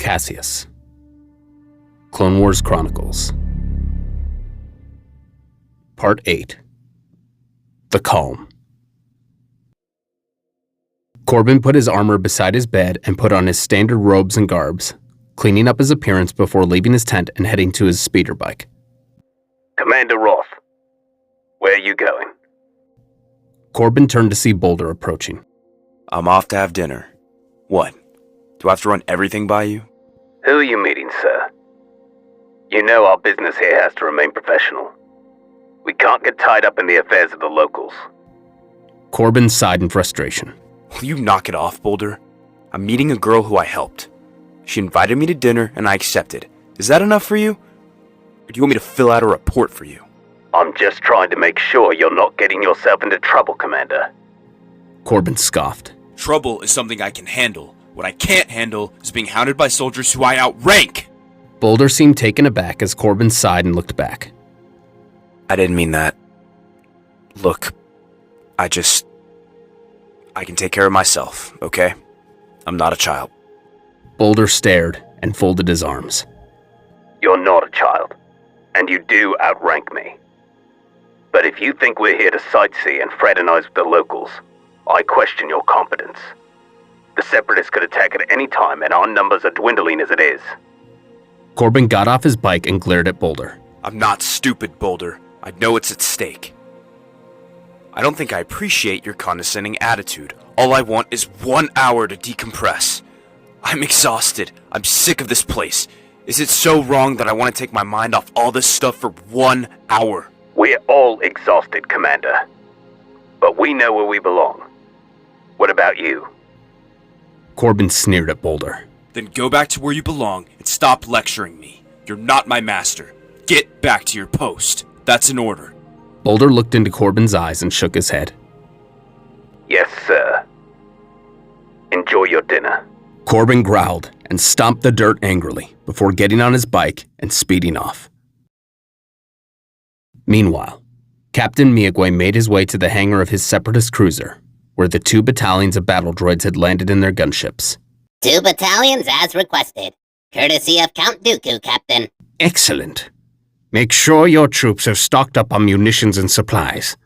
Caseus. Clone Wars Chronicles. Part 8. The Calm. Corbyn put his armor beside his bed and put on his standard robes and garbs, cleaning up his appearance before leaving his tent and heading to his speeder bike. Commander Roth, where are you going? Corbyn turned to see Boulder approaching. I'm off to have dinner. What? Do I have to run everything by you? Who are you meeting, sir? You know our business here has to remain professional. We can't get tied up in the affairs of the locals. Corbyn sighed in frustration. Will you knock it off, Boulder? I'm meeting a girl who I helped. She invited me to dinner and I accepted. Is that enough for you? Or do you want me to fill out a report for you? I'm just trying to make sure you're not getting yourself into trouble, Commander. Corbyn scoffed. Trouble is something I can handle. What I can't handle is being hounded by soldiers who I outrank! Boulder seemed taken aback as Corbyn sighed and looked back. I didn't mean that. Look, I can take care of myself, okay? I'm not a child. Boulder stared and folded his arms. You're not a child, and you do outrank me. But if you think we're here to sightsee and fraternize with the locals, I question your competence. The Separatists could attack at any time, and our numbers are dwindling as it is. Corbyn got off his bike and glared at Boulder. I'm not stupid, Boulder. I know what's at stake. I don't think I appreciate your condescending attitude. All I want is 1 hour to decompress. I'm exhausted. I'm sick of this place. Is it so wrong that I want to take my mind off all this stuff for 1 hour? We're all exhausted, Commander. But we know where we belong. What about you? Corbyn sneered at Boulder. Then go back to where you belong and stop lecturing me. You're not my master. Get back to your post. That's an order. Boulder looked into Corbyn's eyes and shook his head. Yes, sir. Enjoy your dinner. Corbyn growled and stomped the dirt angrily before getting on his bike and speeding off. Meanwhile, Captain Miyagwe made his way to the hangar of his Separatist cruiser, where the 2 battalions of battle droids had landed in their gunships. 2 battalions as requested. Courtesy of Count Dooku, Captain. Excellent. Make sure your troops are stocked up on munitions and supplies.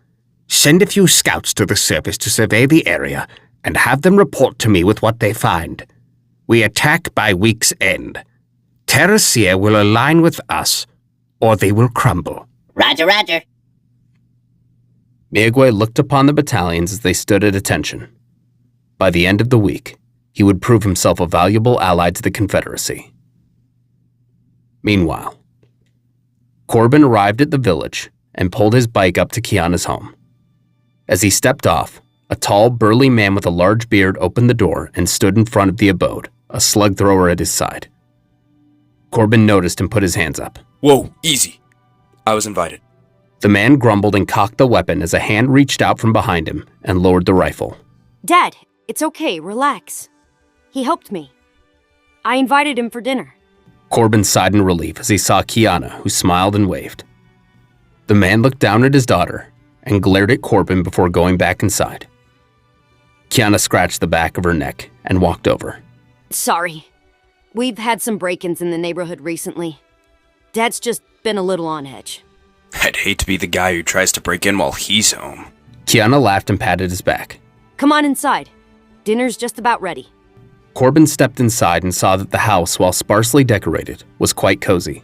Send a few scouts to the surface to survey the area and have them report to me with what they find. We attack by week's end. Terracia will align with us, or they will crumble. Roger, roger. Miyagwe looked upon the battalions as they stood at attention. By the end of the week, he would prove himself a valuable ally to the Confederacy. Meanwhile, Corbyn arrived at the village and pulled his bike up to Kiana's home. As he stepped off, a tall, burly man with a large beard opened the door and stood in front of the abode, a slug thrower at his side. Corbyn noticed and put his hands up. Whoa, easy. I was invited. The man grumbled and cocked the weapon as a hand reached out from behind him and lowered the rifle. Dad, it's okay, relax. He helped me. I invited him for dinner. Corbyn sighed in relief as he saw Kiana, who smiled and waved. The man looked down at his daughter and glared at Corbyn before going back inside. Kiana scratched the back of her neck and walked over. Sorry. We've had some break-ins in the neighborhood recently. Dad's just been a little on edge. I'd hate to be the guy who tries to break in while he's home. Kiana laughed and patted his back. Come on inside. Dinner's just about ready. Corbyn stepped inside and saw that the house, while sparsely decorated, was quite cozy.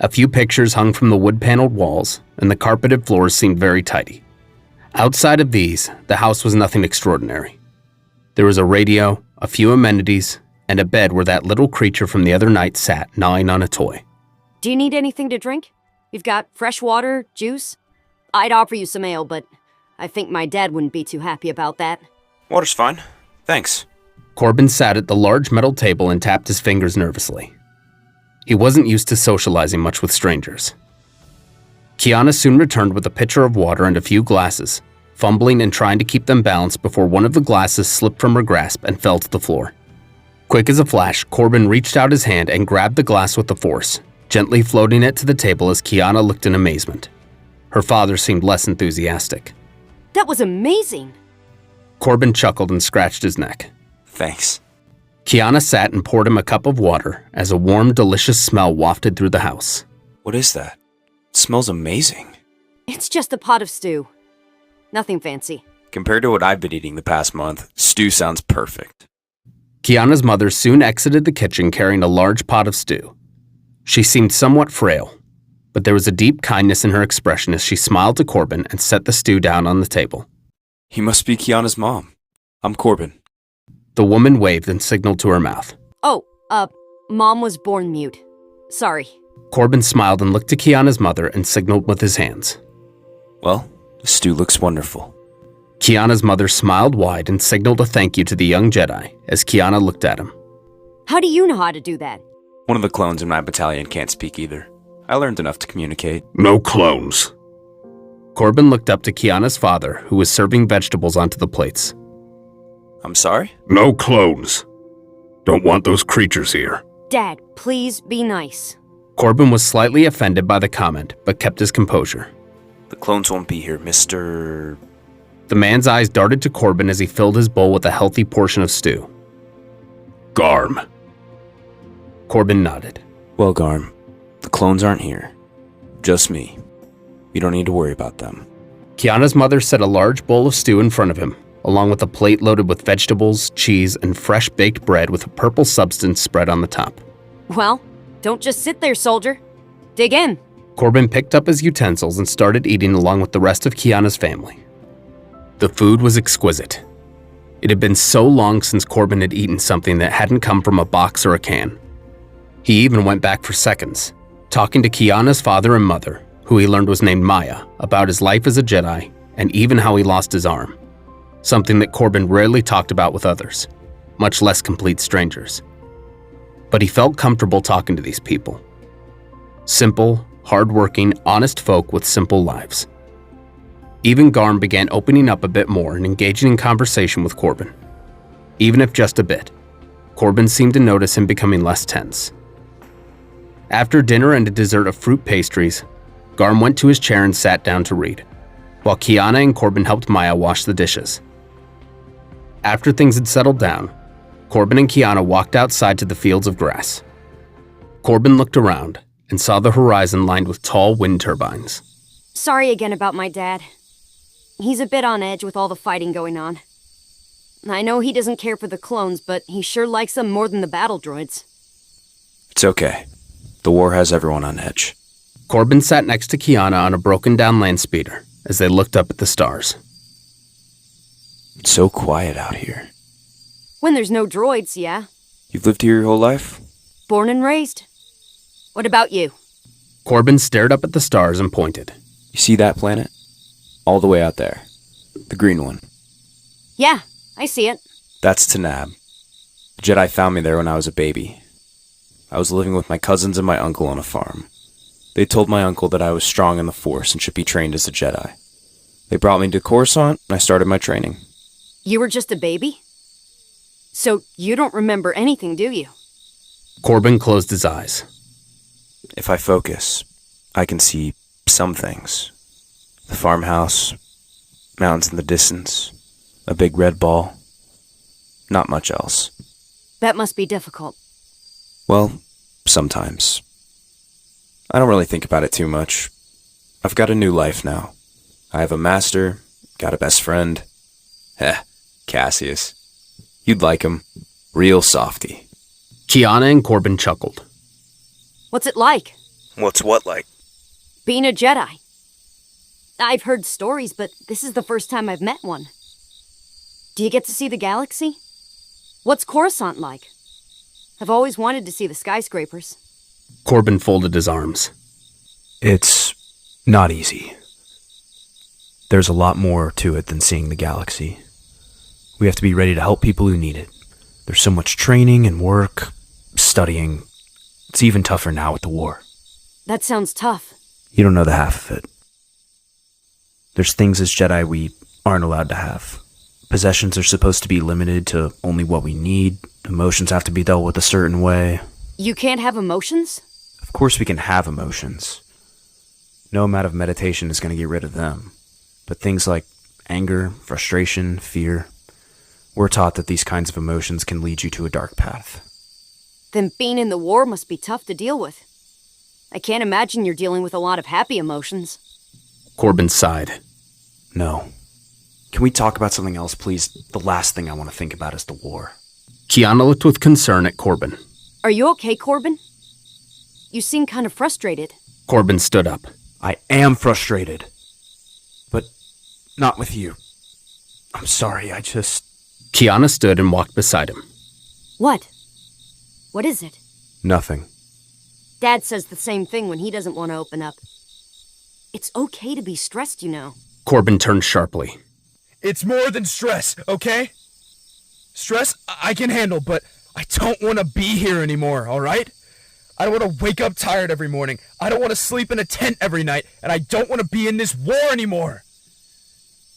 A few pictures hung from the wood-paneled walls, and the carpeted floors seemed very tidy. Outside of these, the house was nothing extraordinary. There was a radio, a few amenities, and a bed where that little creature from the other night sat, gnawing on a toy. Do you need anything to drink? We've got fresh water, juice. I'd offer you some ale, but I think my dad wouldn't be too happy about that. Water's fine. Thanks. Corbyn sat at the large metal table and tapped his fingers nervously. He wasn't used to socializing much with strangers. Kiana soon returned with a pitcher of water and a few glasses, fumbling and trying to keep them balanced before one of the glasses slipped from her grasp and fell to the floor. Quick as a flash, Corbyn reached out his hand and grabbed the glass with the force, gently floating it to the table as Kiana looked in amazement. Her father seemed less enthusiastic. That was amazing! Corbyn chuckled and scratched his neck. Thanks. Kiana sat and poured him a cup of water as a warm, delicious smell wafted through the house. What is that? It smells amazing. It's just a pot of stew. Nothing fancy. Compared to what I've been eating the past month, stew sounds perfect. Kiana's mother soon exited the kitchen carrying a large pot of stew. She seemed somewhat frail, but there was a deep kindness in her expression as she smiled to Corbyn and set the stew down on the table. He must be Kiana's mom. I'm Corbyn. The woman waved and signaled to her mouth. Oh, Mom was born mute. Sorry. Corbyn smiled and looked to Kiana's mother and signaled with his hands. Well, the stew looks wonderful. Kiana's mother smiled wide and signaled a thank you to the young Jedi as Kiana looked at him. How do you know how to do that? One of the clones in my battalion can't speak either. I learned enough to communicate. No clones. Corbyn looked up to Kiana's father, who was serving vegetables onto the plates. I'm sorry? No clones. Don't want those creatures here. Dad, please be nice. Corbyn was slightly offended by the comment, but kept his composure. The clones won't be here, Mr. The man's eyes darted to Corbyn as he filled his bowl with a healthy portion of stew. Garm. Corbyn nodded. Well, Garm, the clones aren't here. Just me. You don't need to worry about them. Kiana's mother set a large bowl of stew in front of him, along with a plate loaded with vegetables, cheese, and fresh baked bread with a purple substance spread on the top. Well, don't just sit there, soldier. Dig in. Corbyn picked up his utensils and started eating along with the rest of Kiana's family. The food was exquisite. It had been so long since Corbyn had eaten something that hadn't come from a box or a can. He even went back for seconds, talking to Kiana's father and mother, who he learned was named Maya, about his life as a Jedi and even how he lost his arm. Something that Corbyn rarely talked about with others, much less complete strangers. But he felt comfortable talking to these people. Simple, hard-working, honest folk with simple lives. Even Garm began opening up a bit more and engaging in conversation with Corbyn. Even if just a bit, Corbyn seemed to notice him becoming less tense. After dinner and a dessert of fruit pastries, Garm went to his chair and sat down to read, while Kiana and Corbyn helped Maya wash the dishes. After things had settled down, Corbyn and Kiana walked outside to the fields of grass. Corbyn looked around and saw the horizon lined with tall wind turbines. Sorry again about my dad. He's a bit on edge with all the fighting going on. I know he doesn't care for the clones, but he sure likes them more than the battle droids. It's okay. The war has everyone on edge. Corbyn sat next to Kiana on a broken-down land speeder as they looked up at the stars. It's so quiet out here. When there's no droids, yeah. You've lived here your whole life? Born and raised. What about you? Corbyn stared up at the stars and pointed. You see that planet? All the way out there. The green one. Yeah, I see it. That's Tanab. The Jedi found me there when I was a baby. I was living with my cousins and my uncle on a farm. They told my uncle that I was strong in the Force and should be trained as a Jedi. They brought me to Coruscant and I started my training. You were just a baby? So you don't remember anything, do you? Corbyn closed his eyes. If I focus, I can see some things. The farmhouse, mountains in the distance, a big red ball. Not much else. That must be difficult. Well, sometimes. I don't really think about it too much. I've got a new life now. I have a master, got a best friend. Caseus. You'd like him. Real softy. Kiana and Corbyn chuckled. What's it like? What's what like? Being a Jedi. I've heard stories, but this is the first time I've met one. Do you get to see the galaxy? What's Coruscant like? I've always wanted to see the skyscrapers. Corbyn folded his arms. It's not easy. There's a lot more to it than seeing the galaxy. We have to be ready to help people who need it. There's so much training and work, studying. It's even tougher now with the war. That sounds tough. You don't know the half of it. There's things as Jedi we aren't allowed to have. Possessions are supposed to be limited to only what we need. Emotions have to be dealt with a certain way. You can't have emotions? Of course we can have emotions. No amount of meditation is going to get rid of them. But things like anger, frustration, fear, We're taught that these kinds of emotions can lead you to a dark path. Then being in the war must be tough to deal with. I can't imagine you're dealing with a lot of happy emotions. Corbyn sighed. No. Can we talk about something else, please? The last thing I want to think about is the war. Kiana looked with concern at Corbyn. Are you okay, Corbyn? You seem kind of frustrated. Corbyn stood up. I am frustrated. But not with you. I'm sorry, Kiana stood and walked beside him. What? What is it? Nothing. Dad says the same thing when he doesn't want to open up. It's okay to be stressed, you know. Corbyn turned sharply. It's more than stress, okay? Stress I can handle, but I don't want to be here anymore, alright? I don't want to wake up tired every morning. I don't want to sleep in a tent every night, and I don't want to be in this war anymore.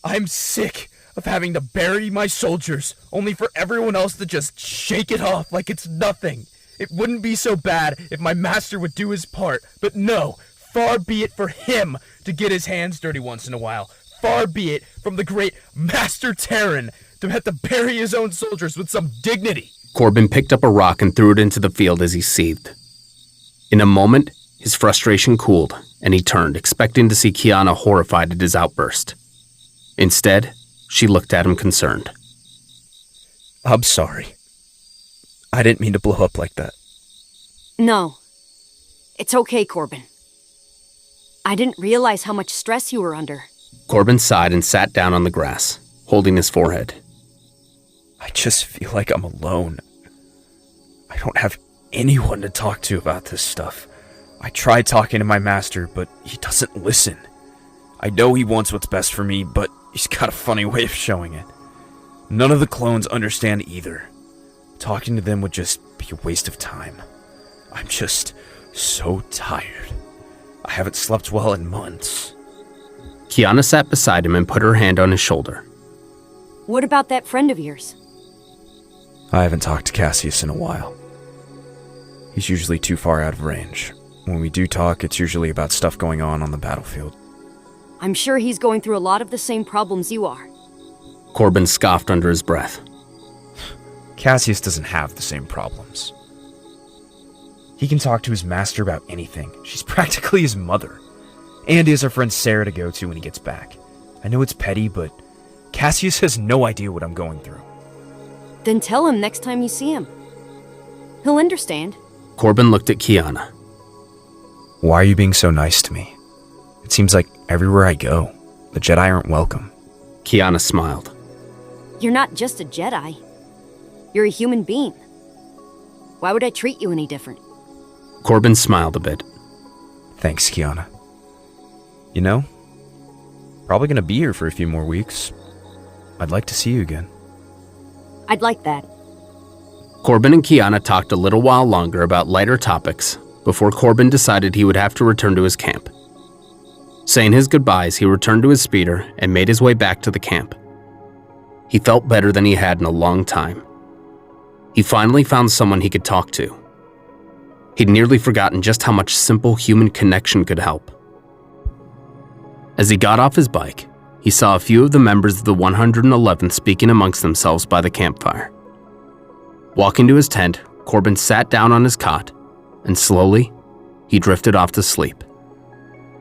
I'm sick of having to bury my soldiers, only for everyone else to just shake it off like it's nothing. It wouldn't be so bad if my master would do his part, but no, far be it for him to get his hands dirty once in a while. Far be it from the great Master Terran to have to bury his own soldiers with some dignity. Corbyn picked up a rock and threw it into the field as he seethed. In a moment, his frustration cooled, and he turned, expecting to see Kiana horrified at his outburst. Instead, she looked at him concerned. I'm sorry. I didn't mean to blow up like that. No. It's okay, Corbyn. I didn't realize how much stress you were under. Corbyn sighed and sat down on the grass, holding his forehead. I just feel like I'm alone. I don't have anyone to talk to about this stuff. I tried talking to my master, but he doesn't listen. I know he wants what's best for me, but he's got a funny way of showing it. None of the clones understand either. Talking to them would just be a waste of time. I'm just so tired. I haven't slept well in months. Kiana sat beside him and put her hand on his shoulder. What about that friend of yours? I haven't talked to Caseus in a while. He's usually too far out of range. When we do talk, it's usually about stuff going on the battlefield. I'm sure he's going through a lot of the same problems you are. Corbyn scoffed under his breath. Caseus doesn't have the same problems. He can talk to his master about anything. She's practically his mother. And he has our friend Sarah to go to when he gets back. I know it's petty, but Caseus has no idea what I'm going through. Then tell him next time you see him. He'll understand. Corbyn looked at Kiana. Why are you being so nice to me? It seems like everywhere I go, the Jedi aren't welcome. Kiana smiled. You're not just a Jedi. You're a human being. Why would I treat you any different? Corbyn smiled a bit. Thanks, Kiana. You know, probably gonna be here for a few more weeks. I'd like to see you again. I'd like that. Corbyn and Kiana talked a little while longer about lighter topics before Corbyn decided he would have to return to his camp. Saying his goodbyes, he returned to his speeder and made his way back to the camp. He felt better than he had in a long time. He finally found someone he could talk to. He'd nearly forgotten just how much simple human connection could help. As he got off his bike, he saw a few of the members of the 111th speaking amongst themselves by the campfire. Walking to his tent, Corbyn sat down on his cot, and slowly, he drifted off to sleep,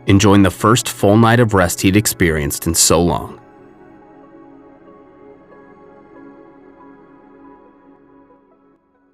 enjoying the first full night of rest he'd experienced in so long.